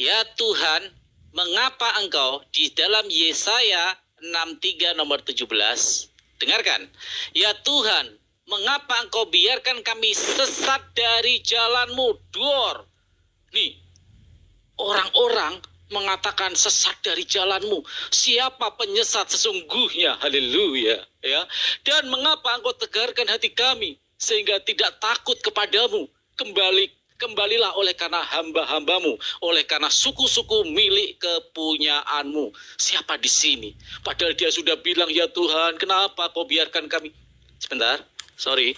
Ya Tuhan, mengapa engkau di dalam Yesaya 63 nomor 17? Dengarkan. Ya Tuhan, mengapa engkau biarkan kami sesat dari jalanmu? Dor. Nih, orang-orang mengatakan sesat dari jalanmu. Siapa penyesat sesungguhnya? Haleluya. Ya. Dan mengapa engkau tegarkan hati kami sehingga tidak takut kepadamu? Kembalilah oleh karena hamba-hambamu, oleh karena suku-suku milik kepunyaanmu. Siapa di sini? Padahal dia sudah bilang, ya Tuhan, kenapa kau biarkan kami? Sebentar, sorry.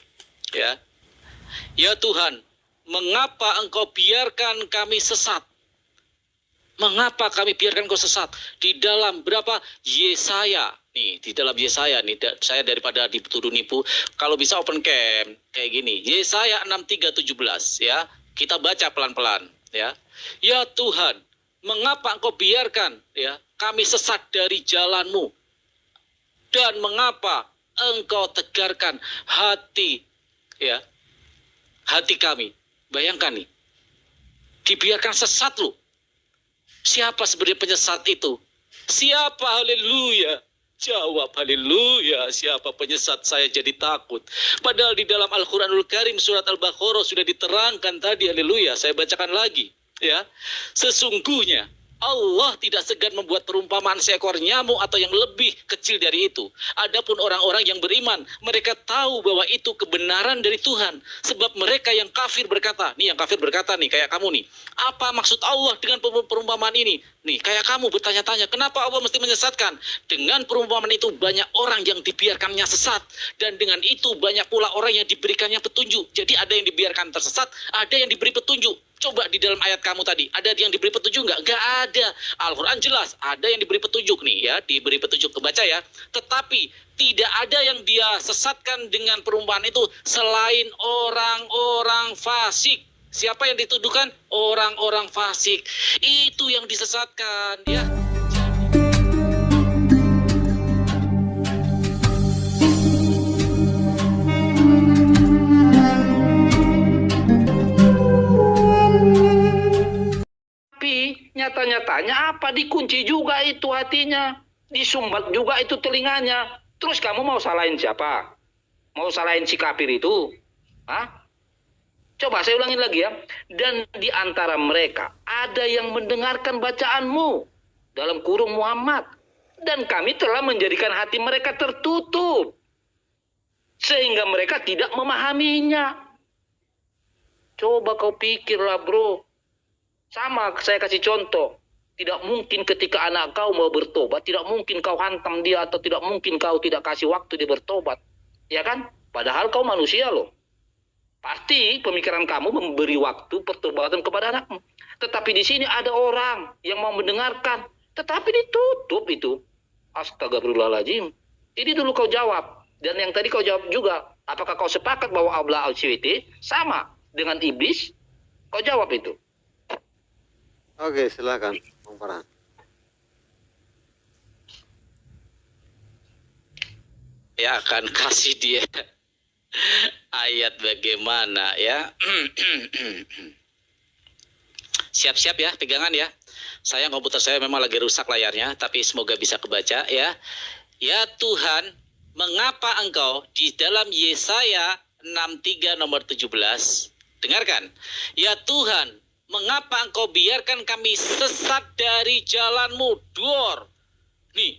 Ya, ya Tuhan, mengapa engkau biarkan kami sesat? Mengapa kami biarkan kau sesat? Di dalam berapa? Yesaya. Nih, di dalam Yesaya nih, saya daripada dituduh nipu, kalau bisa open cam kayak gini. Yesaya 63:17 ya. Kita baca pelan-pelan ya. Ya Tuhan, mengapa engkau biarkan ya kami sesat dari jalanmu? Dan mengapa engkau tegarkan hati ya, hati kami? Bayangkan nih, dibiarkan sesat loh. Siapa sebenarnya penyesat itu? Siapa? Haleluya. Jawab haleluya. Siapa penyesat? Saya jadi takut. Padahal di dalam Al-Quranul Karim surat Al-Baqarah sudah diterangkan tadi. Haleluya. Saya bacakan lagi. Ya, sesungguhnya Allah tidak segan membuat perumpamaan seekor nyamuk atau yang lebih kecil dari itu. Adapun orang-orang yang beriman, mereka tahu bahwa itu kebenaran dari Tuhan. Sebab mereka yang kafir berkata, nih yang kafir berkata nih, kayak kamu nih, apa maksud Allah dengan perumpamaan ini? Nih, kayak kamu bertanya-tanya, kenapa Allah mesti menyesatkan? Dengan perumpamaan itu banyak orang yang dibiarkannya sesat. Dan dengan itu banyak pula orang yang diberikannya petunjuk. Jadi ada yang dibiarkan tersesat, ada yang diberi petunjuk. Coba di dalam ayat kamu tadi, ada yang diberi petunjuk nggak? Nggak ada. Al-Quran jelas, ada yang diberi petunjuk nih ya, diberi petunjuk, kebaca ya. Tetapi tidak ada yang dia sesatkan dengan perumpamaan itu selain orang-orang fasik. Siapa yang dituduhkan? Orang-orang fasik. Itu yang disesatkan ya. Nyata-nyatanya apa, dikunci juga itu hatinya, disumbat juga itu telinganya. Terus kamu mau salahin siapa? Mau salahin si kafir itu? Hah? Coba saya ulangin lagi ya. Dan di antara mereka ada yang mendengarkan bacaanmu, dalam kurung Muhammad, dan kami telah menjadikan hati mereka tertutup sehingga mereka tidak memahaminya. Coba kau pikirlah bro. Sama, saya kasih contoh. Tidak mungkin ketika anak kau mau bertobat, tidak mungkin kau hantam dia, atau tidak mungkin kau tidak kasih waktu dia bertobat. Ya kan? Padahal kau manusia loh. Pasti pemikiran kamu memberi waktu pertobatan kepada anakmu. Tetapi di sini ada orang yang mau mendengarkan, tetapi ditutup itu. Astagfirullahaladzim. Ini dulu kau jawab. Dan yang tadi kau jawab juga. Apakah kau sepakat bahwa Allah al-Siwiti sama dengan iblis? Kau jawab itu. Oke, silakan, Bang Farhan. Ya akan kasih dia ayat bagaimana ya. Siap-siap ya, pegangan ya. Sayang komputer saya memang lagi rusak layarnya, tapi semoga bisa kebaca ya. Ya Tuhan, mengapa engkau di dalam Yesaya 63 nomor 17? Dengarkan. Ya Tuhan, mengapa engkau biarkan kami sesat dari jalanmu? Dor. Nih,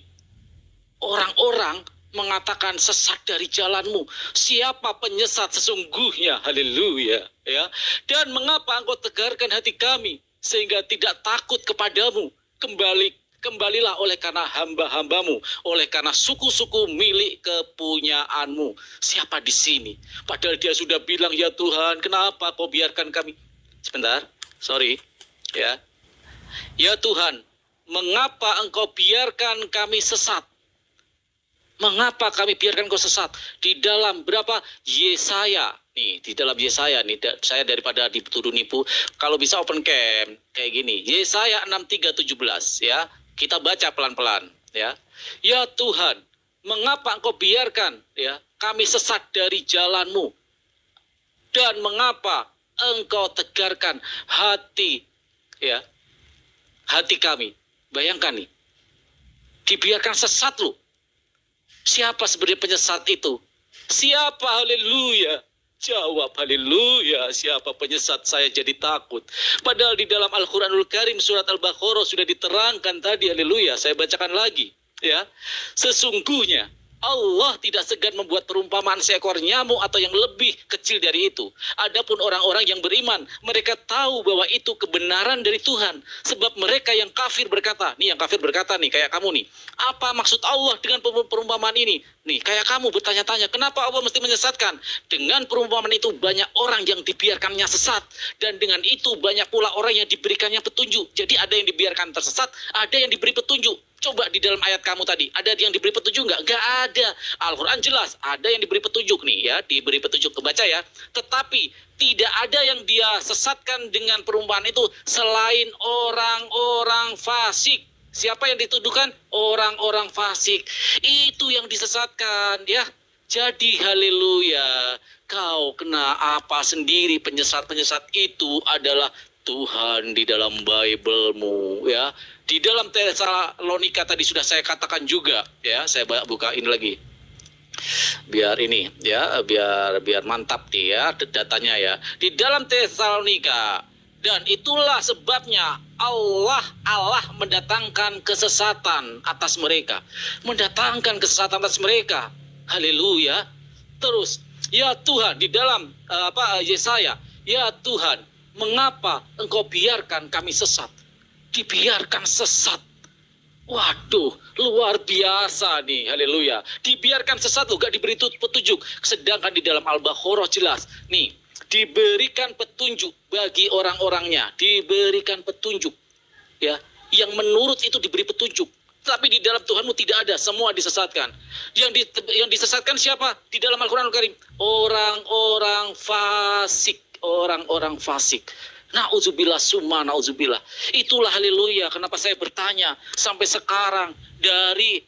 orang-orang mengatakan sesat dari jalanmu. Siapa penyesat sesungguhnya? Haleluya. Ya. Dan mengapa engkau tegarkan hati kami sehingga tidak takut kepadamu? Kembalilah oleh karena hamba-hambamu, oleh karena suku-suku milik kepunyaanmu. Siapa di sini? Padahal dia sudah bilang, ya Tuhan, kenapa kau biarkan kami? Sebentar. Sorry, ya. Ya Tuhan, mengapa engkau biarkan kami sesat? Mengapa kami biarkan kau sesat? Di dalam berapa? Yesaya. Nih, di dalam Yesaya nih, saya daripada dituduh nipu, kalau bisa open cam kayak gini. Yesaya 63:17 ya. Kita baca pelan-pelan ya. Ya Tuhan, mengapa engkau biarkan ya kami sesat dari jalanmu? Dan mengapa engkau tegarkan hati ya, hati kami. Bayangkan nih, dibiarkan sesat loh. Siapa sebenarnya penyesat itu? Siapa? Haleluya. Jawab haleluya. Siapa penyesat? Saya jadi takut. Padahal di dalam Al-Quranul Karim surat Al-Baqarah sudah diterangkan tadi. Haleluya. Saya bacakan lagi. Ya, sesungguhnya Allah tidak segan membuat perumpamaan seekor nyamuk atau yang lebih kecil dari itu. Adapun orang-orang yang beriman, mereka tahu bahwa itu kebenaran dari Tuhan. Sebab mereka yang kafir berkata, nih yang kafir berkata nih, kayak kamu nih, apa maksud Allah dengan perumpamaan ini? Nih, kayak kamu bertanya-tanya, kenapa Allah mesti menyesatkan? Dengan perumpamaan itu banyak orang yang dibiarkannya sesat. Dan dengan itu banyak pula orang yang diberikannya petunjuk. Jadi ada yang dibiarkan tersesat, ada yang diberi petunjuk. Coba di dalam ayat kamu tadi, ada yang diberi petunjuk nggak? Nggak ada. Al-Quran jelas, ada yang diberi petunjuk nih ya, diberi petunjuk, kebaca ya. Tetapi tidak ada yang dia sesatkan dengan perumpamaan itu selain orang-orang fasik. Siapa yang dituduhkan? Orang-orang fasik. Itu yang disesatkan ya. Jadi haleluya, kau kena apa sendiri? Penyesat-penyesat itu adalah Tuhan di dalam Bible-mu ya. Di dalam Tesalonika tadi sudah saya katakan juga ya, saya bukain lagi. Biar ini ya, biar mantap nih ya datanya ya. Di dalam Tesalonika, dan itulah sebabnya Allah mendatangkan kesesatan atas mereka. Mendatangkan kesesatan atas mereka. Haleluya. Terus, ya Tuhan di dalam Yesaya, ya Tuhan, mengapa engkau biarkan kami sesat? Dibiarkan sesat. Waduh, luar biasa nih, haleluya. Dibiarkan sesat loh, gak diberi petunjuk. Sedangkan di dalam Al-Baqarah jelas, nih, diberikan petunjuk bagi orang-orangnya. Diberikan petunjuk, ya, yang menurut itu diberi petunjuk. Tapi di dalam Tuhanmu tidak ada, semua disesatkan. Yang disesatkan siapa? Di dalam Al-Quran Al-Karim, orang-orang fasik. Orang-orang fasik. Na'udzubillah summa na'udzubillah. Itulah haleluya. Kenapa saya bertanya sampai sekarang dari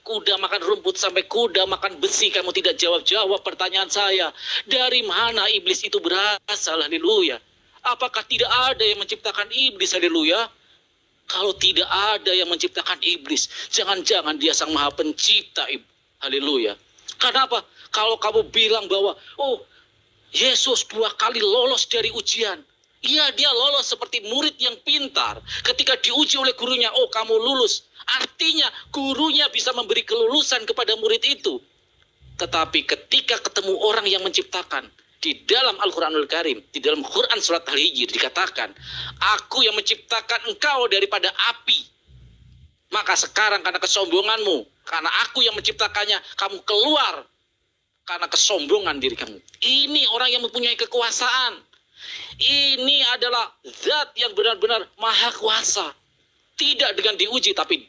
kuda makan rumput sampai kuda makan besi, kamu tidak jawab pertanyaan saya. Dari mana iblis itu berasal? Haleluya. Apakah tidak ada yang menciptakan iblis? Haleluya. Kalau tidak ada yang menciptakan iblis, jangan-jangan dia sang maha pencipta. Haleluya. Kenapa? Kalau kamu bilang bahwa Yesus 2 kali lolos dari ujian. Iya, dia lolos seperti murid yang pintar. Ketika diuji oleh gurunya, kamu lulus. Artinya gurunya bisa memberi kelulusan kepada murid itu. Tetapi ketika ketemu orang yang menciptakan, di dalam Al-Quranul Karim, di dalam Quran surat Al-Hijr dikatakan, aku yang menciptakan engkau daripada api. Maka sekarang karena kesombonganmu, karena aku yang menciptakannya, kamu keluar karena kesombongan diri kamu. Ini orang yang mempunyai kekuasaan. Ini adalah zat yang benar-benar maha kuasa. Tidak dengan diuji, tapi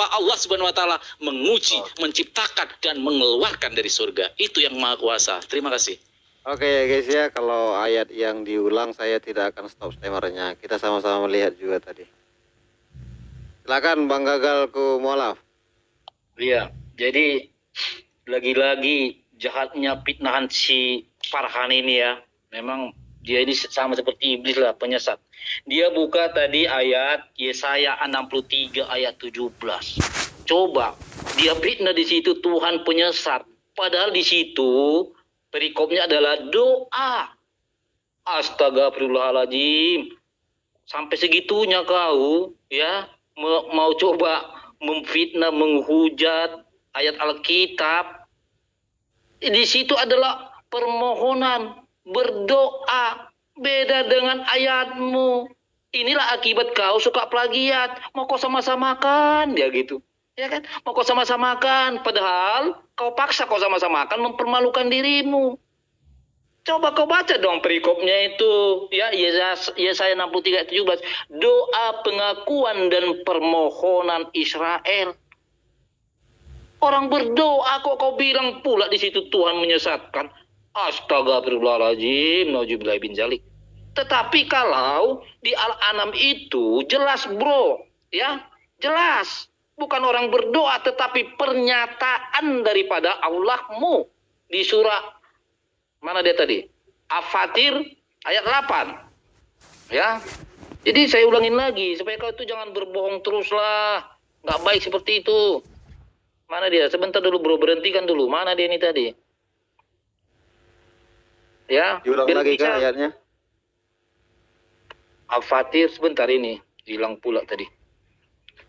Allah Subhanahu wa taala menguji, menciptakan dan mengeluarkan dari surga. Itu yang maha kuasa. Terima kasih. Oke ya guys ya, kalau ayat yang diulang saya tidak akan stop timernya. Kita sama-sama melihat juga tadi. Silakan Bang Gagalku mualaf. Iya, jadi lagi-lagi jahatnya fitnahan si Farhan ini ya. Memang dia ini sama seperti iblis lah, penyesat. Dia buka tadi ayat Yesaya 63 ayat 17. Coba dia fitnah di situ Tuhan penyesat. Padahal di situ perikopnya adalah doa. Astagfirullahaladzim. Sampai segitunya kau ya mau coba memfitnah, menghujat ayat Alkitab. Di situ adalah permohonan, berdoa, beda dengan ayatmu. Inilah akibat kau suka plagiat, mau kau sama-samakan, dia gitu. Ya kan? Mau kau sama-samakan, padahal kau paksa kau sama-samakan, mempermalukan dirimu. Coba kau baca dong perikopnya itu, ya, Yesaya 63 ayat 17. Doa pengakuan dan permohonan Israel. Orang berdoa kok kau bilang pula di situ Tuhan menyesatkan. Astagfirullahaladzim, nauzubillah bin zalik. Tetapi kalau di Al-An'am itu jelas bro, ya jelas. Bukan orang berdoa tetapi pernyataan daripada Allahmu. Di surah, mana dia tadi? Al-Fatir ayat 8. Ya, Jadi saya ulangin lagi supaya kau itu jangan berbohong terus lah. Nggak baik seperti itu. Mana dia? Sebentar dulu bro, berhentikan dulu. Mana dia ini tadi? Ya, Diulang biar lagi bisa. kak ayatnya. Al-Fatir sebentar ini. Hilang pula tadi.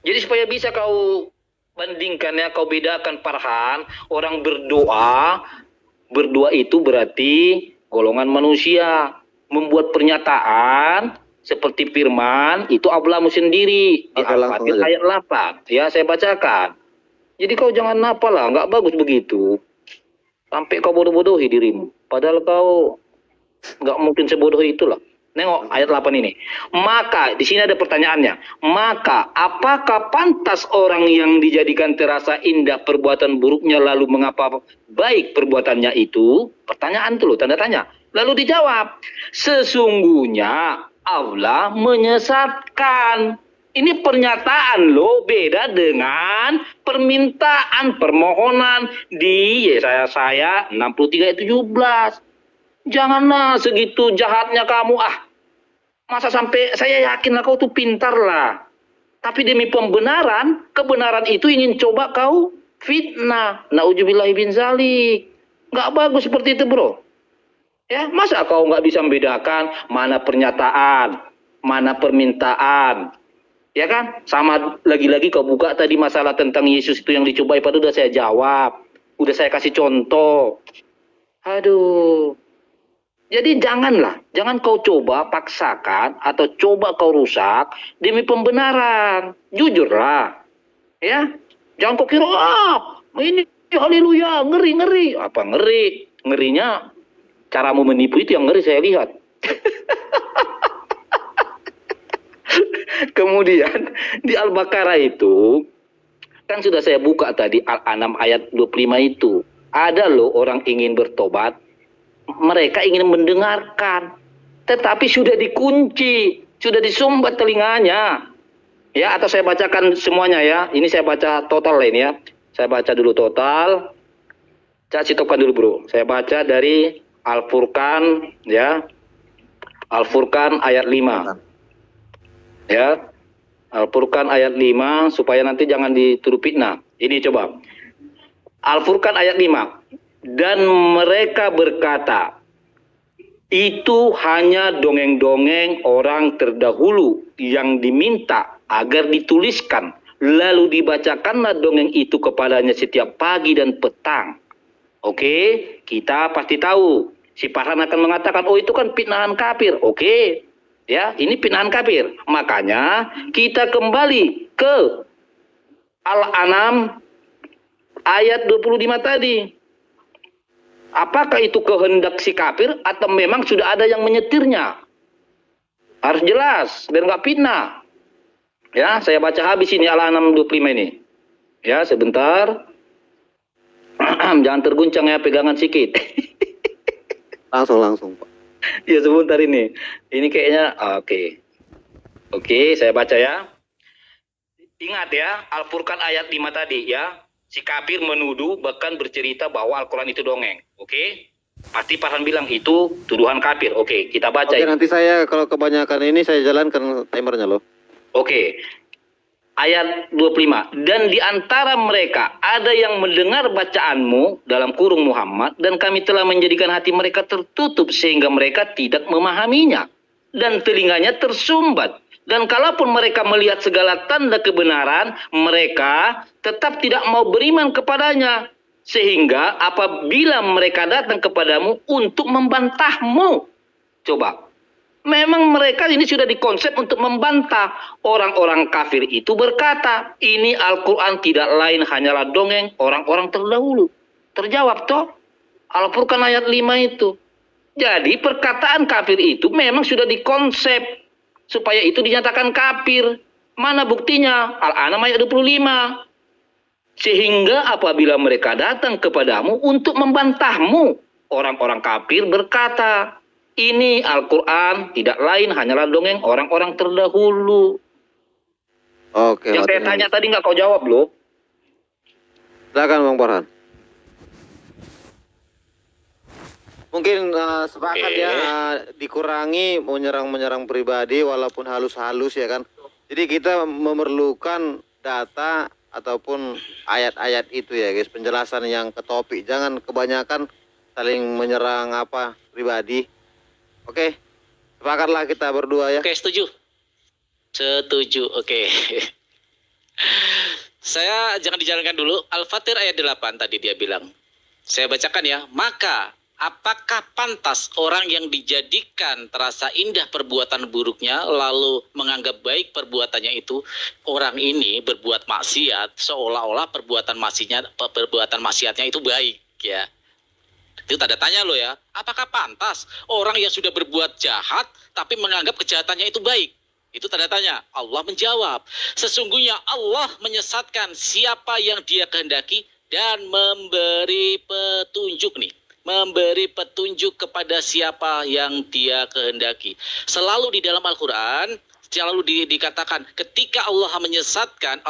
Jadi supaya bisa kau bandingkan ya, kau bedakan Farhan. Orang berdoa itu berarti golongan manusia. Membuat pernyataan seperti firman itu Allahmu sendiri. Di Oke, langsung Al-Fatir aja. ayat 8. Ya, saya bacakan. Jadi kau jangan apalah, nggak bagus begitu. Sampai kau bodoh-bodohi dirimu. Padahal kau nggak mungkin sebodoh itulah. Nengok ayat 8 ini. Maka, di sini ada pertanyaannya. Maka, apakah pantas orang yang dijadikan terasa indah perbuatan buruknya lalu mengapa baik perbuatannya itu? Pertanyaan itu loh, tanda tanya. Lalu dijawab, sesungguhnya Allah menyesatkan. Ini pernyataan loh, beda dengan permintaan, permohonan di Yesaya 63 ayat 17. Janganlah segitu jahatnya kamu. Masa sampai saya yakinlah kau tuh pintar lah. Tapi demi pembenaran, kebenaran itu ingin coba kau fitnah. Nauzubillahi bin zalik. Nggak bagus seperti itu bro. Ya, masa kau nggak bisa membedakan mana pernyataan, mana permintaan. Ya kan? Sama lagi-lagi kau buka tadi masalah tentang Yesus itu yang dicobai, padahal udah saya jawab. Udah saya kasih contoh. Aduh. Jadi jangan kau coba paksakan atau coba kau rusak demi pembenaran. Jujurlah. Ya. Jangan kau kira, ini haleluya, ngeri. Apa ngeri? Ngerinya caramu menipu itu yang ngeri saya lihat. Kemudian di Al-Baqarah itu kan sudah saya buka tadi Al-An'am ayat 25 itu. Ada loh orang ingin bertobat, mereka ingin mendengarkan, tetapi sudah dikunci, sudah disumbat telinganya. Ya, atau saya bacakan semuanya ya. Ini saya baca total ini ya. Saya baca dulu total. Saya citopkan dulu bro. Saya baca dari Al-Furqan ya. Al-Furqan ayat 5. Ya. Al-Furqan ayat 5 supaya nanti jangan dituduh fitnah. Ini coba. Al-Furqan ayat 5. Dan mereka berkata, itu hanya dongeng-dongeng orang terdahulu yang diminta agar dituliskan. Lalu dibacakanlah dongeng itu kepadanya setiap pagi dan petang. Oke, kita pasti tahu. Si Farhan akan mengatakan, oh itu kan fitnahan kafir. Oke, ya ini fitnahan kafir. Makanya kita kembali ke Al-An'am ayat 25 tadi. Apakah itu kehendak si kafir atau memang sudah ada yang menyetirnya? Harus jelas, biar nggak fitnah. Ya, saya baca habis ini Al-An'am 25 ini. Ya, sebentar. Jangan terguncang ya, pegangan sikit. Langsung Pak. Ya, sebentar ini. Ini kayaknya, oke. Oke, saya baca ya. Ingat ya, Al-Furqan ayat 5 tadi ya. Si kafir menuduh bahkan bercerita bahwa Al-Quran itu dongeng. Oke? Pasti Farhan bilang itu tuduhan kafir. Oke, kita baca. Oke, nanti saya kalau kebanyakan ini saya jalankan timernya loh. Oke. Ayat 25. Dan di antara mereka ada yang mendengar bacaanmu dalam kurung Muhammad, dan kami telah menjadikan hati mereka tertutup sehingga mereka tidak memahaminya, dan telinganya tersumbat. Dan kalaupun mereka melihat segala tanda kebenaran, mereka tetap tidak mau beriman kepadanya. Sehingga apabila mereka datang kepadamu untuk membantahmu. Coba. Memang mereka ini sudah dikonsep untuk membantah. Orang-orang kafir itu berkata, ini Al-Quran tidak lain hanyalah dongeng orang-orang terdahulu. Terjawab toh. Al-Furqan ayat 5 itu. Jadi perkataan kafir itu memang sudah dikonsep supaya itu dinyatakan kafir. Mana buktinya? Al-An'am ayat 25. Sehingga apabila mereka datang kepadamu untuk membantahmu, orang-orang kafir berkata, ini Al-Quran tidak lain hanyalah dongeng orang-orang terdahulu. Oke. Yang saya tanya tadi nggak kau jawab loh. Silakan Bang Farhan. Mungkin sepakat Oke. ya, dikurangi menyerang pribadi walaupun halus-halus ya kan. Jadi kita memerlukan data ataupun ayat-ayat itu ya guys, penjelasan yang ke topik. Jangan kebanyakan saling menyerang apa pribadi. Oke, sepakatlah kita berdua ya. Oke, setuju. Setuju. Oke. Saya jangan dijalankan dulu. Al-Fatir ayat 8 tadi dia bilang. Saya bacakan ya. Maka apakah pantas orang yang dijadikan terasa indah perbuatan buruknya lalu menganggap baik perbuatannya itu, orang ini berbuat maksiat seolah-olah perbuatan maksiatnya itu baik ya. Itu tanda tanya lo ya. Apakah pantas orang yang sudah berbuat jahat tapi menganggap kejahatannya itu baik? Itu tanda tanya. Allah menjawab, sesungguhnya Allah menyesatkan siapa yang dia kehendaki dan memberi petunjuk nih. Memberi petunjuk kepada siapa yang dia kehendaki. Selalu di dalam Al-Quran, selalu dikatakan ketika Allah menyesatkan,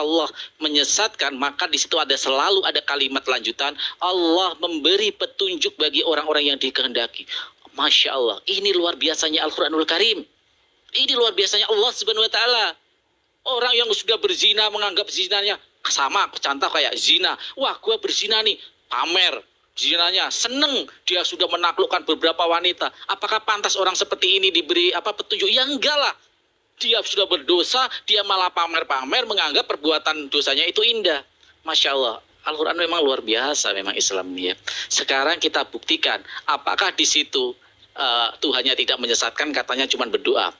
maka di situ selalu ada kalimat lanjutan, Allah memberi petunjuk bagi orang-orang yang dikehendaki. Masya Allah, ini luar biasanya Al-Quranul Karim. Ini luar biasanya Allah Subhanahu wa taala. Orang yang sudah berzina menganggap zinanya sama, contoh kayak zina. Wah, gua berzina nih, pamer zinanya, seneng dia sudah menaklukkan beberapa wanita. Apakah pantas orang seperti ini diberi petunjuk? Ya enggak lah. Dia sudah berdosa, dia malah pamer-pamer menganggap perbuatan dosanya itu indah. Masya Allah, Al-Quran memang luar biasa, memang Islam ya. Sekarang kita buktikan, apakah di situ Tuhannya tidak menyesatkan, katanya cuma berdoa.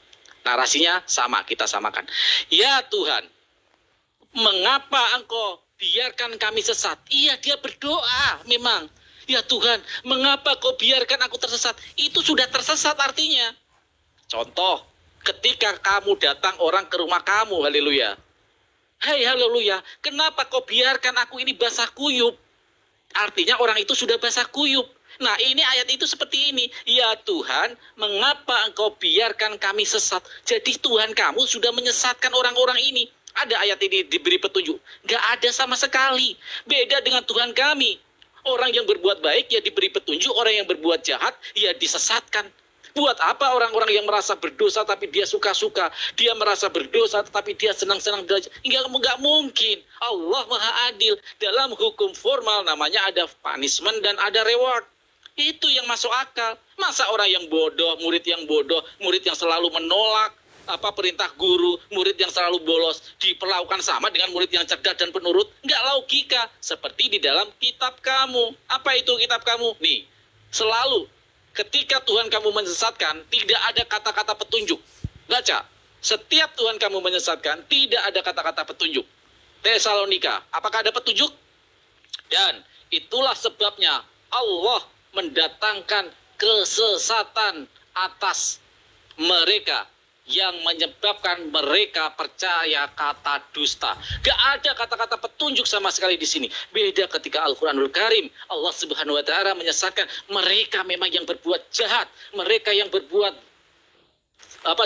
Narasinya sama, kita samakan. Ya Tuhan, mengapa engkau biarkan kami sesat? Iya, dia berdoa memang. Ya Tuhan, mengapa kau biarkan aku tersesat? Itu sudah tersesat artinya. Contoh, ketika kamu datang orang ke rumah kamu, haleluya. Hai haleluya, kenapa kau biarkan aku ini basah kuyup? Artinya orang itu sudah basah kuyup. Nah, ini ayat itu seperti ini. Ya Tuhan, mengapa engkau biarkan kami sesat? Jadi Tuhan kamu sudah menyesatkan orang-orang ini. Ada ayat ini diberi petunjuk? Gak ada sama sekali. Beda dengan Tuhan kami. Orang yang berbuat baik ya diberi petunjuk, orang yang berbuat jahat ya disesatkan. Buat apa orang-orang yang merasa berdosa tapi dia suka-suka, dia merasa berdosa tetapi dia senang-senang belajar? Enggak mungkin. Allah Maha Adil. Dalam hukum formal namanya ada punishment dan ada reward. Itu yang masuk akal. Masa orang yang bodoh, murid yang selalu menolak perintah guru, murid yang selalu bolos diperlakukan sama dengan murid yang cerdas dan penurut? Enggak logika. Seperti di dalam kitab kamu. Apa itu kitab kamu? Nih, selalu ketika Tuhan kamu menyesatkan, tidak ada kata-kata petunjuk. Baca, setiap Tuhan kamu menyesatkan, tidak ada kata-kata petunjuk. Tesalonika, apakah ada petunjuk? Dan itulah sebabnya Allah mendatangkan kesesatan atas mereka yang menyebabkan mereka percaya kata dusta. Gak ada kata-kata petunjuk sama sekali di sini. Beda ketika Al-Quranul Karim, Allah Subhanahu wa taala menyesatkan mereka memang yang berbuat jahat, mereka yang berbuat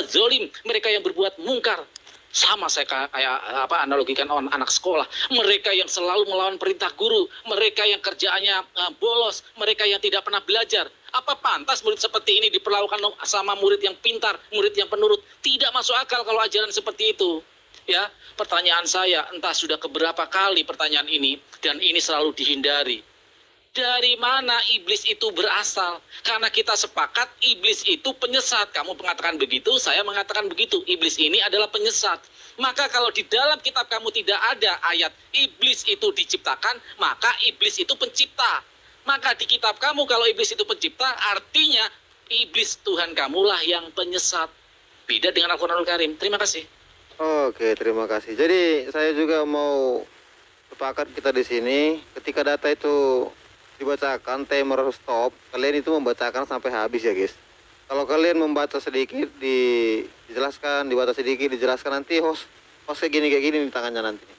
zalim, mereka yang berbuat mungkar. Sama saya kayak analogikan anak sekolah, mereka yang selalu melawan perintah guru, mereka yang kerjaannya bolos, mereka yang tidak pernah belajar. Apa pantas murid seperti ini diperlakukan sama murid yang pintar, murid yang penurut? Tidak masuk akal kalau ajaran seperti itu. Ya, pertanyaan saya, entah sudah keberapa kali pertanyaan ini, dan ini selalu dihindari. Dari mana iblis itu berasal? Karena kita sepakat iblis itu penyesat. Kamu mengatakan begitu, saya mengatakan begitu. Iblis ini adalah penyesat. Maka kalau di dalam kitab kamu tidak ada ayat iblis itu diciptakan, maka iblis itu pencipta. Maka di kitab kamu kalau iblis itu pencipta, artinya iblis Tuhan kamulah yang penyesat. Beda dengan Al-Quranul Karim. Terima kasih. Oke, terima kasih. Jadi saya juga mau sepakat kita di sini. Ketika data itu dibacakan, timer stop, kalian itu membacakan sampai habis ya guys. Kalau kalian membaca sedikit dijelaskan, dibaca sedikit dijelaskan, nanti host kayak gini di tangannya nanti.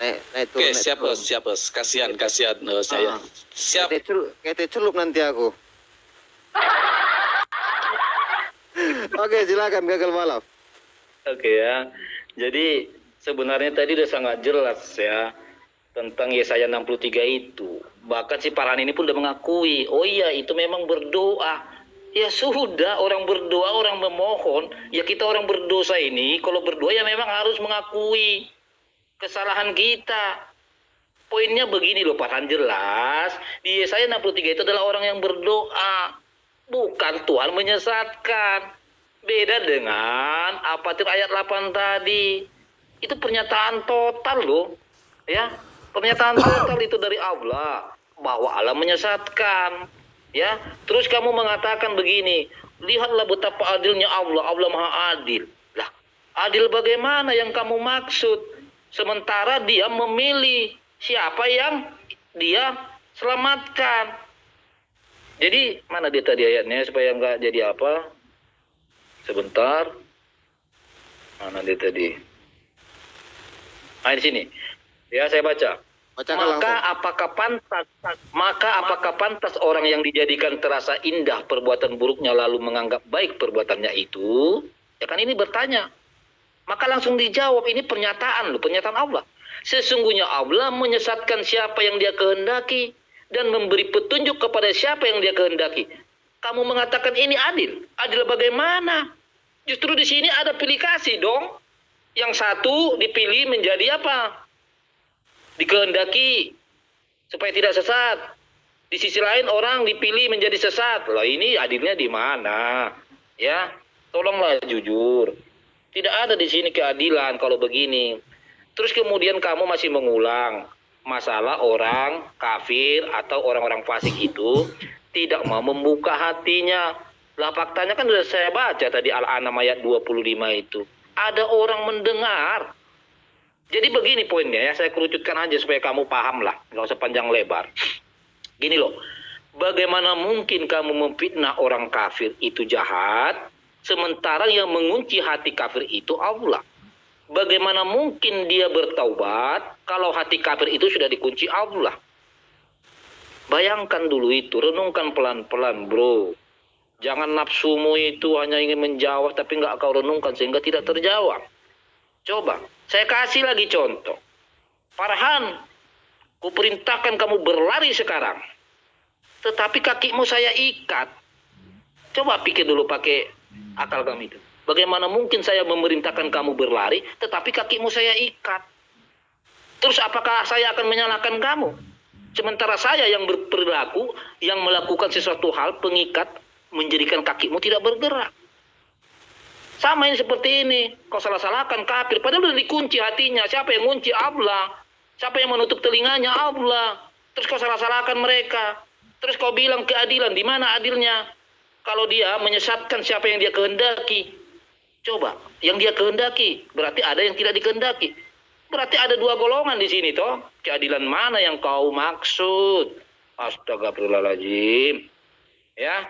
Naik turun. Oke, siap bos. Kasihan saya. Siap. Kayak celup nanti aku. Oke, silakan gagal balap. Oke ya. Jadi sebenarnya tadi udah sangat jelas ya. tentang Yesaya 63 itu. Bahkan si Farhan ini pun udah mengakui, oh iya itu memang berdoa. Ya sudah, orang berdoa, orang memohon, ya kita orang berdosa ini, kalau berdoa ya memang harus mengakui kesalahan kita. Poinnya begini loh Farhan, jelas di Yesaya 63 itu adalah orang yang berdoa, bukan Tuhan menyesatkan. Beda dengan Apatir ayat 8 tadi. Itu pernyataan total loh. Ya, pernyataan total itu dari Allah bahwa Allah menyesatkan. Ya, terus kamu mengatakan begini, lihatlah betapa adilnya Allah, Allah Maha Adil. Lah, adil bagaimana yang kamu maksud? Sementara dia memilih siapa yang dia selamatkan. Jadi, mana dia tadi ayatnya supaya nggak jadi apa? Sebentar. Mana dia tadi? Di sini. Ya, saya baca. Bacakan Maka apakah pantas orang yang dijadikan terasa indah perbuatan buruknya lalu menganggap baik perbuatannya itu? Ya kan ini bertanya. Maka langsung dijawab, ini pernyataan loh, pernyataan Allah. Sesungguhnya Allah menyesatkan siapa yang dia kehendaki dan memberi petunjuk kepada siapa yang dia kehendaki. Kamu mengatakan ini adil. Adil bagaimana? Justru di sini ada pilih kasih dong. Yang satu dipilih menjadi apa? Dikehendaki supaya tidak sesat. Di sisi lain orang dipilih menjadi sesat. Lah ini adilnya di mana? Ya, tolonglah jujur. Tidak ada di sini keadilan kalau begini. Terus kemudian kamu masih mengulang masalah orang kafir atau orang-orang fasik itu tidak mau membuka hatinya. Lah faktanya kan sudah saya baca tadi Al-An'am ayat 25 itu. Ada orang mendengar. Jadi begini poinnya ya, saya kerucutkan aja supaya kamu paham lah, nggak usah panjang lebar. Gini loh, bagaimana mungkin kamu memfitnah orang kafir itu jahat, sementara yang mengunci hati kafir itu Allah. Bagaimana mungkin dia bertaubat kalau hati kafir itu sudah dikunci Allah? Bayangkan dulu itu, renungkan pelan-pelan bro. Jangan nafsumu itu hanya ingin menjawab tapi nggak kau renungkan sehingga tidak terjawab. Coba, saya kasih lagi contoh. Farhan, kuperintahkan kamu berlari sekarang. Tetapi kakimu saya ikat. Coba pikir dulu pakai akal kamu itu. Bagaimana mungkin saya memerintahkan kamu berlari, tetapi kakimu saya ikat? Terus apakah saya akan menyalahkan kamu? Sementara saya yang berperilaku, yang melakukan sesuatu hal, pengikat, menjadikan kakimu tidak bergerak. Sama ini seperti ini. Kau salah-salahkan kafir. Padahal sudah dikunci hatinya. Siapa yang kunci? Allah. Siapa yang menutup telinganya? Allah. Terus kau salah-salahkan mereka. Terus kau bilang keadilan. Di mana adilnya? Kalau dia menyesatkan siapa yang dia kehendaki. Coba. Yang dia kehendaki. Berarti ada yang tidak dikehendaki. Berarti ada dua golongan di sini toh. Keadilan mana yang kau maksud? Astagfirullahaladzim. Ya.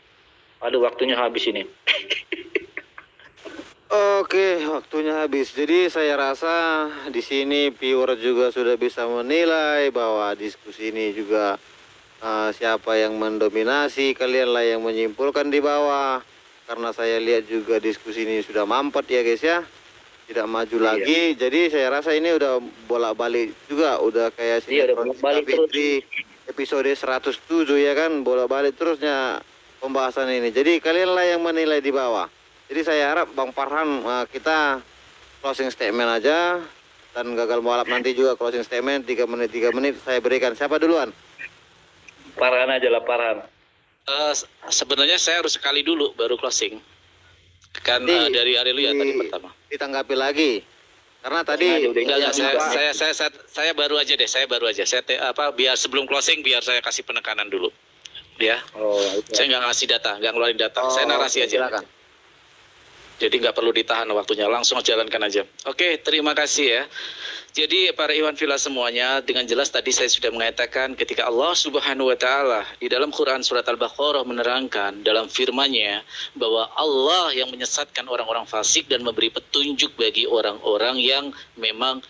Aduh, waktunya habis ini. Oke, waktunya habis. Jadi saya rasa di sini viewer juga sudah bisa menilai bahwa diskusi ini juga siapa yang mendominasi, kalianlah yang menyimpulkan di bawah. Karena saya lihat juga diskusi ini sudah mampet ya guys ya, tidak maju lagi. Jadi saya rasa ini udah bolak-balik juga, udah kayak sinetron Fitri episode 107 ya kan, bolak-balik terusnya pembahasan ini. Jadi kalianlah yang menilai di bawah. Jadi saya harap Bang Farhan kita closing statement aja, dan gagal balap nanti juga closing statement 3 menit saya berikan. Siapa duluan? Farhan aja lah, Farhan. Sebenarnya saya harus sekali dulu baru closing. Kan dari Haleluya tadi pertama. Ditanggapi lagi. Karena tadi saya baru aja deh, saya baru aja. Saya biar sebelum closing biar saya kasih penekanan dulu. Ya. Saya nggak ngasih data, nggak ngeluarin data. Saya narasi aja. Silakan. Jadi nggak perlu ditahan waktunya, langsung jalankan aja. Oke, terima kasih ya. Jadi para Iwan Villa semuanya, dengan jelas tadi saya sudah mengatakan ketika Allah Subhanahu wa Ta'ala di dalam Quran Surat Al-Baqarah menerangkan dalam firman-Nya bahwa Allah yang menyesatkan orang-orang fasik dan memberi petunjuk bagi orang-orang yang memang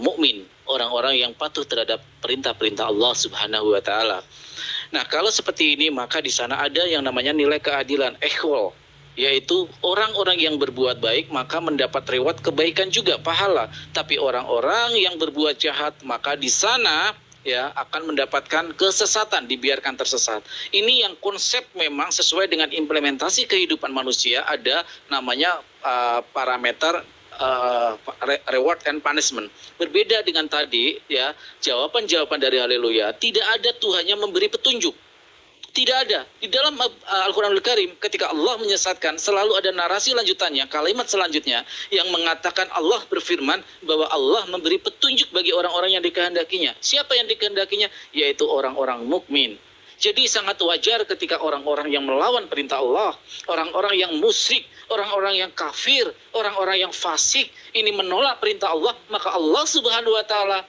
mukmin, orang-orang yang patuh terhadap perintah-perintah Allah Subhanahu wa Ta'ala. Nah, kalau seperti ini maka di sana ada yang namanya nilai keadilan, equal. yaitu orang-orang yang berbuat baik maka mendapat reward kebaikan juga, pahala. Tapi orang-orang yang berbuat jahat maka di sana ya akan mendapatkan kesesatan, dibiarkan tersesat. Ini yang konsep memang sesuai dengan implementasi kehidupan manusia, ada namanya parameter reward and punishment. Berbeda dengan tadi ya, jawaban-jawaban dari haleluya, tidak ada Tuhan yang memberi petunjuk. Tidak ada. Di dalam Al-Quranul Karim, ketika Allah menyesatkan, selalu ada narasi lanjutannya, kalimat selanjutnya, yang mengatakan Allah berfirman bahwa Allah memberi petunjuk bagi orang-orang yang dikehendakinya. Siapa yang dikehendakinya? Yaitu orang-orang mukmin. Jadi sangat wajar ketika orang-orang yang melawan perintah Allah, orang-orang yang musyrik, orang-orang yang kafir, orang-orang yang fasik, ini menolak perintah Allah, maka Allah Subhanahu wa Ta'ala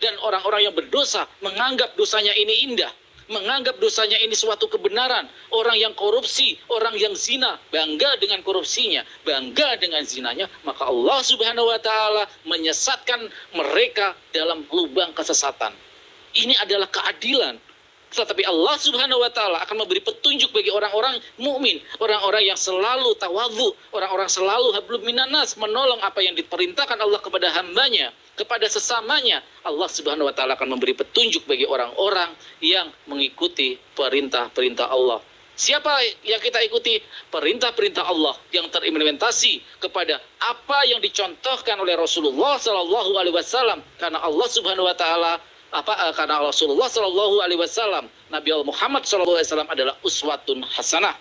dan orang-orang yang berdosa menganggap dosanya ini indah, menganggap dosanya ini suatu kebenaran. Orang yang korupsi, orang yang zina, bangga dengan korupsinya, bangga dengan zinanya, maka Allah Subhanahu wa Ta'ala menyesatkan mereka dalam lubang kesesatan. Ini adalah keadilan. Tetapi Allah Subhanahu wa Ta'ala akan memberi petunjuk bagi orang-orang mukmin, orang-orang yang selalu tawadhu, orang-orang selalu hablum minannas, menolong apa yang diperintahkan Allah kepada hambanya, kepada sesamanya. Allah Subhanahu wa Ta'ala akan memberi petunjuk bagi orang-orang yang mengikuti perintah-perintah Allah. Siapa yang kita ikuti? Perintah-perintah Allah yang terimplementasi kepada apa yang dicontohkan oleh Rasulullah Sallallahu Alaihi Wasallam. Karena Allah Subhanahu Wa Taala karena Rasulullah Sallallahu Alaihi Wasallam, Nabi Muhammad Sallallahu Alaihi Wasallam adalah uswatun hasanah.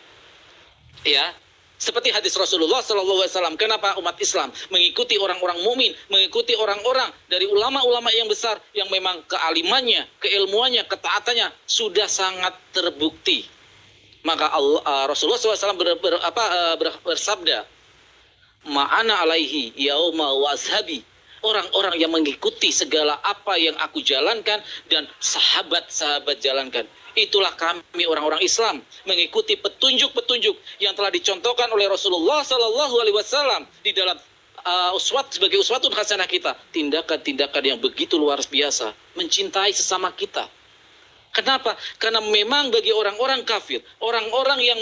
Ya, seperti hadis Rasulullah Sallallahu Alaihi Wasallam. Kenapa umat Islam mengikuti orang-orang mukmin, mengikuti orang-orang dari ulama-ulama yang besar yang memang kealimannya, keilmuannya, ketaatannya sudah sangat terbukti. Maka Rasulullah SAW bersabda, ma'ana alaihi yauma wa ashabi. Orang-orang yang mengikuti segala apa yang aku jalankan dan sahabat-sahabat jalankan. Itulah kami orang-orang Islam, mengikuti petunjuk-petunjuk yang telah dicontohkan oleh Rasulullah Sallallahu Alaihi Wasallam di dalam sebagai uswatun hasanah kita. Tindakan-tindakan yang begitu luar biasa, mencintai sesama kita. Kenapa? Karena memang bagi orang-orang kafir, orang-orang yang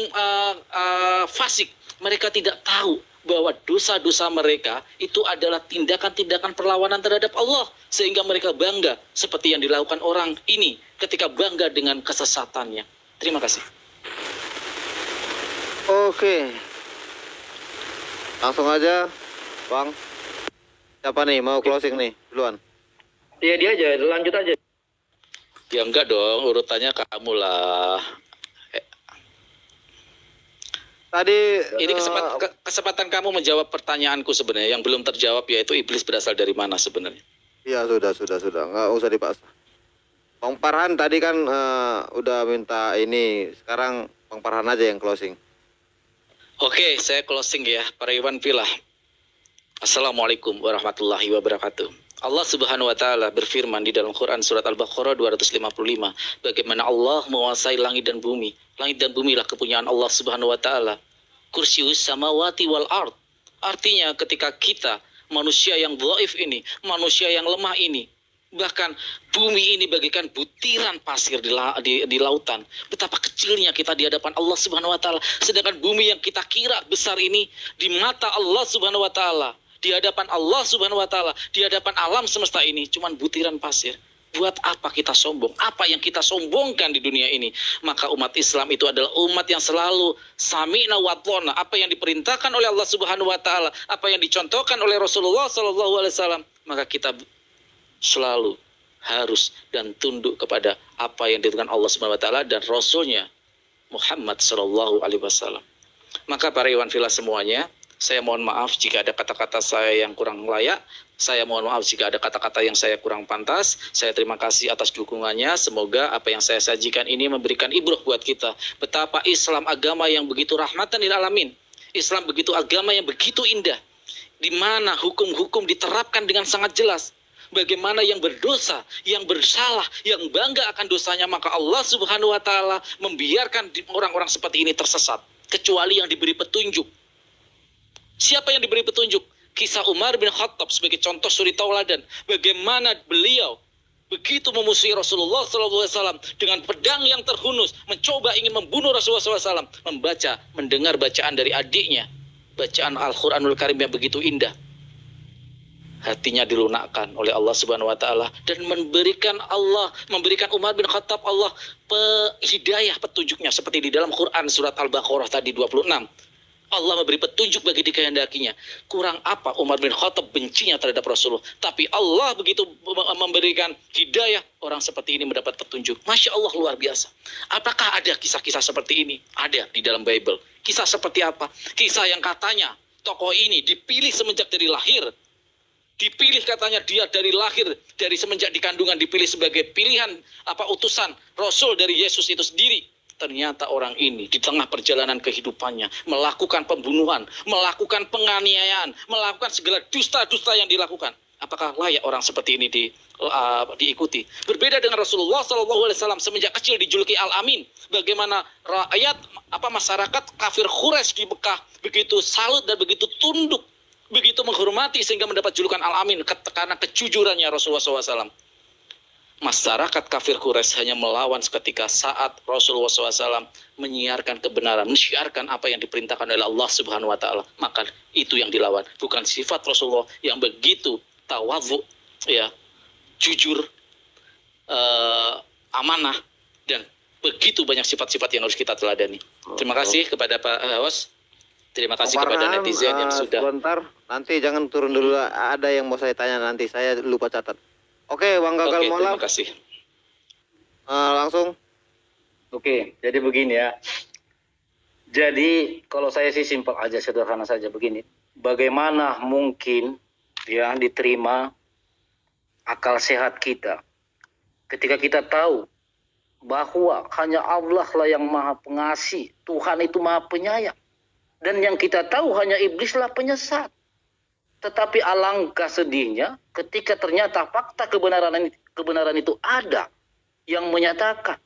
fasik, mereka tidak tahu bahwa dosa-dosa mereka itu adalah tindakan-tindakan perlawanan terhadap Allah, sehingga mereka bangga seperti yang dilakukan orang ini ketika bangga dengan kesesatannya. Terima kasih. Oke. Langsung aja, Bang. Siapa nih mau closing nih? Duluan. Iya, dia aja, lanjut aja. Ya enggak dong, urutannya kamu lah. Tadi Ini kesempatan kamu menjawab pertanyaanku sebenarnya yang belum terjawab, yaitu iblis berasal dari mana sebenarnya. iya sudah. Nggak usah dibahas. Bang Farhan tadi kan udah minta ini. Sekarang Bang Farhan aja yang closing. Oke, saya closing ya, para Iwan Pilah. Assalamualaikum warahmatullahi wabarakatuh. Allah Subhanahu wa Ta'ala berfirman di dalam Quran surat Al-Baqarah 255, bagaimana Allah menguasai langit dan bumi. Langit dan bumi lah kepunyaan Allah Subhanahu wa Ta'ala. Kursius samawati wal ard. Artinya ketika kita manusia yang dhaif ini, manusia yang lemah ini, bahkan bumi ini bagaikan butiran pasir di lautan. Betapa kecilnya kita di hadapan Allah Subhanahu wa Ta'ala. Sedangkan bumi yang kita kira besar ini di mata Allah Subhanahu wa Ta'ala, di hadapan Allah Subhanahu wa Ta'ala, di hadapan alam semesta ini cuman butiran pasir. Buat apa kita sombong? Apa yang kita sombongkan di dunia ini? Maka umat Islam itu adalah umat yang selalu sami'na wa ata'na. Apa yang diperintahkan oleh Allah Subhanahu wa Ta'ala, apa yang dicontohkan oleh Rasulullah Sallallahu Alaihi Wasallam, maka kita selalu harus dan tunduk kepada apa yang ditentukan Allah Subhanahu wa Ta'ala dan Rasulnya Muhammad Sallallahu Alaihi Wasallam. Maka para Iwan Filah semuanya, saya mohon maaf jika ada kata-kata saya yang kurang layak. Saya mohon maaf jika ada kata-kata yang saya kurang pantas. Saya terima kasih atas dukungannya. Semoga apa yang saya sajikan ini memberikan ibrah buat kita. Betapa Islam agama yang begitu rahmatan lil alamin. Islam begitu agama yang begitu indah. Di mana hukum-hukum diterapkan dengan sangat jelas. Bagaimana yang berdosa, yang bersalah, yang bangga akan dosanya, maka Allah Subhanahu wa Ta'ala membiarkan orang-orang seperti ini tersesat. Kecuali yang diberi petunjuk. Siapa yang diberi petunjuk? Kisah Umar bin Khattab sebagai contoh suri tauladan. Bagaimana beliau begitu memusuhi Rasulullah SAW dengan pedang yang terhunus, mencoba ingin membunuh Rasulullah SAW, mendengar bacaan dari adiknya, bacaan Al-Quranul Karim yang begitu indah, hatinya dilunakkan oleh Allah Subhanahu wa taala dan memberikan Umar bin Khattab Allah hidayah petunjuknya seperti di dalam Quran surat Al-Baqarah tadi 26. Allah memberi petunjuk bagi dikehendakinya. Kurang apa Umar bin Khattab bencinya terhadap Rasulullah, tapi Allah begitu memberikan hidayah, orang seperti ini mendapat petunjuk. Masya Allah, luar biasa. Apakah ada kisah-kisah seperti ini? Ada di dalam Bible. Kisah seperti apa? Kisah yang katanya tokoh ini dipilih semenjak dari lahir. Dipilih katanya dia dari lahir, dari semenjak di kandungan dipilih sebagai pilihan utusan Rasul dari Yesus itu sendiri. Ternyata orang ini di tengah perjalanan kehidupannya melakukan pembunuhan, melakukan penganiayaan, melakukan segala dusta-dusta yang dilakukan. Apakah layak orang seperti ini diikuti? Berbeda dengan Rasulullah SAW semenjak kecil dijuluki Al-Amin. Bagaimana rakyat masyarakat kafir Quraisy di Mekah begitu salut dan begitu tunduk, begitu menghormati sehingga mendapat julukan Al-Amin karena kejujurannya Rasulullah SAW. Masyarakat kafir Quraisy hanya melawan seketika saat Rasulullah SAW menyiarkan kebenaran, menyiarkan apa yang diperintahkan oleh Allah Subhanahu wa taala. Maka itu yang dilawan, bukan sifat Rasulullah yang begitu tawadhu, ya, jujur, amanah, dan begitu banyak sifat-sifat yang harus kita teladani. Terima kasih kepada Pak host. Terima kasih kepada netizen yang sudah. Sebentar, nanti jangan turun dulu. Ada yang mau saya tanya nanti, saya lupa catat. Oke, Bang Gagal Mola. Terima kasih. Langsung. Oke, jadi begini ya. Jadi kalau saya sih simpel aja, sederhana saja begini. Bagaimana mungkin ya diterima akal sehat kita ketika kita tahu bahwa hanya Allah lah yang maha pengasih, Tuhan itu maha penyayang. Dan yang kita tahu hanya iblislah penyesat. Tetapi alangkah sedihnya ketika ternyata fakta kebenaran itu ada yang menyatakan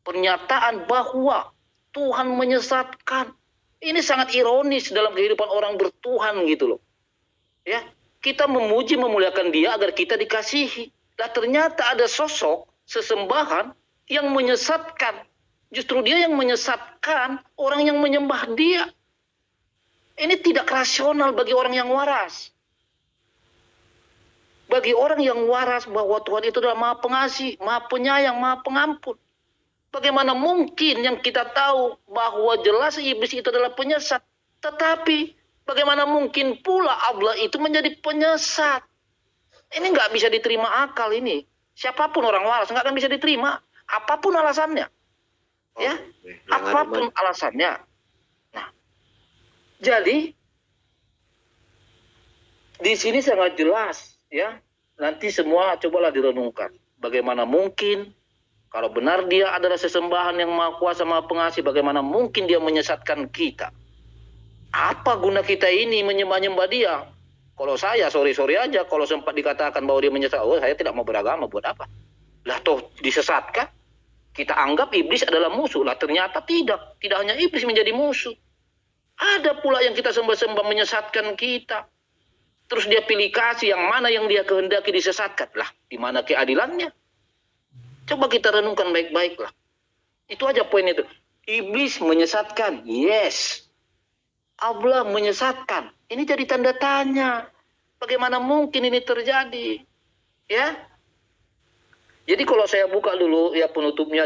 pernyataan bahwa Tuhan menyesatkan. Ini sangat ironis dalam kehidupan orang bertuhan gitu loh. Ya, kita memuji memuliakan dia agar kita dikasihi. Nah, ternyata ada sosok sesembahan yang menyesatkan. Justru dia yang menyesatkan orang yang menyembah dia. Ini tidak rasional bagi orang yang waras. Bagi orang yang waras bahwa Tuhan itu adalah maha pengasih, maha penyayang, maha pengampun. Bagaimana mungkin yang kita tahu bahwa jelas iblis itu adalah penyesat. Tetapi bagaimana mungkin pula Allah itu menjadi penyesat. Ini nggak bisa diterima akal ini. Siapapun orang waras nggak akan bisa diterima. Apapun alasannya. Ya, apapun alasannya. Jadi di sini sangat jelas ya. Nanti semua cobalah direnungkan. Bagaimana mungkin kalau benar dia adalah sesembahan yang maha kuasa, maha pengasih, bagaimana mungkin dia menyesatkan kita? Apa guna kita ini menyembah-nyembah dia? Kalau saya sorry aja kalau sempat dikatakan bahwa dia menyesatkan, oh saya tidak mau beragama, buat apa? Lah toh disesatkan? Kita anggap iblis adalah musuh. Lah ternyata tidak hanya iblis menjadi musuh. Ada pula yang kita sembah-sembah menyesatkan kita. Terus dia pilih kasih yang mana yang dia kehendaki disesatkan. Lah, di mana keadilannya? Coba kita renungkan baik-baik lah. Itu aja poin itu. Iblis menyesatkan. Yes. Allah menyesatkan. Ini jadi tanda tanya. Bagaimana mungkin ini terjadi? Ya. Jadi kalau saya buka dulu ya penutupnya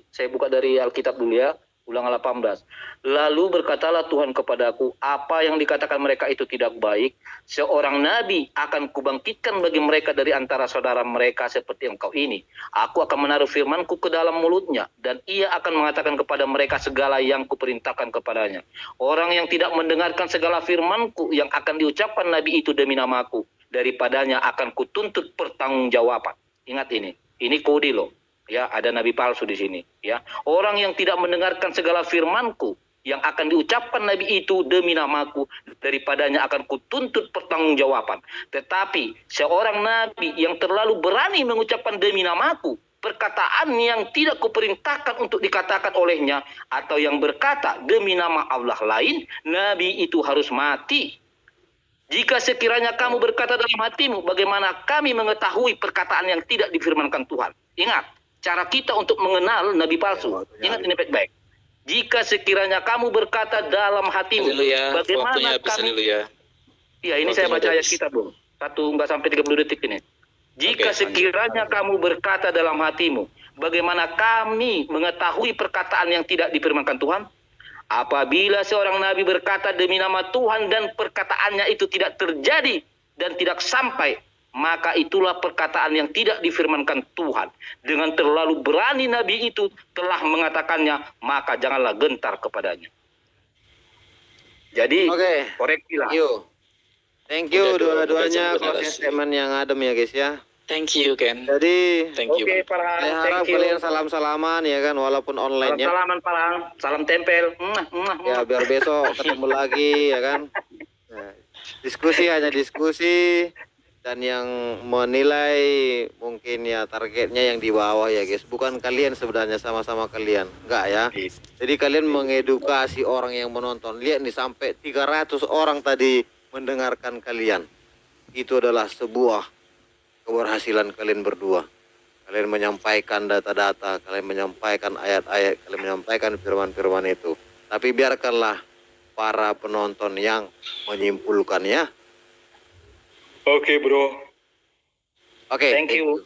saya buka dari Alkitab dulu ya. Ulangan 18. Lalu berkatalah Tuhan kepadaku, apa yang dikatakan mereka itu tidak baik. Seorang nabi akan kubangkitkan bagi mereka dari antara saudara mereka seperti engkau ini. Aku akan menaruh firmanku ke dalam mulutnya. Dan ia akan mengatakan kepada mereka segala yang kuperintahkan kepadanya. Orang yang tidak mendengarkan segala firmanku yang akan diucapkan nabi itu demi namaku. Daripadanya akan kutuntut pertanggungjawaban. Ingat ini. Ini kode loh. Ya, ada nabi palsu di sini, ya. Orang yang tidak mendengarkan segala firmanku yang akan diucapkan nabi itu demi namaku, daripadanya akan kutuntut pertanggungjawaban. Tetapi seorang nabi yang terlalu berani mengucapkan demi namaku, perkataan yang tidak kuperintahkan untuk dikatakan olehnya, atau yang berkata demi nama Allah lain, nabi itu harus mati. Jika sekiranya kamu berkata dalam hatimu, bagaimana kami mengetahui perkataan yang tidak difirmankan Tuhan? Ingat, cara kita untuk mengenal nabi palsu. Ingat ini baik-baik. Jika sekiranya kamu berkata dalam hatimu, Haleluya. Waktunya bagaimana habis, kami... haleluya. Ya, ini saya Waktunya baca udah ayat habis. kita, Bung. 1 sampai 30 detik ini. Jika Oke, sekiranya kamu berkata dalam hatimu, bagaimana kami mengetahui perkataan yang tidak difirmankan Tuhan? Apabila seorang nabi berkata demi nama Tuhan dan perkataannya itu tidak terjadi dan tidak sampai, maka itulah perkataan yang tidak difirmankan Tuhan. Dengan terlalu berani nabi itu telah mengatakannya, maka janganlah gentar kepadanya. Jadi, Oke. koreksilah. Thank you Udah dua-duanya jam closing narasi. statement yang adem ya guys ya. Thank you, Ken. Jadi Thank you. Oke, Bang. Farhan. saya harap Thank you. kalian salam-salaman ya kan walaupun online ya. Salam-salaman, Farhan. Salam tempel. Ya biar besok ketemu lagi ya kan. Nah, diskusi hanya diskusi dan yang menilai mungkin ya targetnya yang di bawah ya guys. Bukan kalian sebenarnya, sama-sama kalian. Enggak ya. Jadi kalian mengedukasi orang yang menonton. Lihat nih sampai 300 orang tadi mendengarkan kalian. Itu adalah sebuah keberhasilan kalian berdua. Kalian menyampaikan data-data, kalian menyampaikan ayat-ayat, kalian menyampaikan firman-firman itu. Tapi biarkanlah para penonton yang menyimpulkannya. Oke, bro. Oke, Thank you.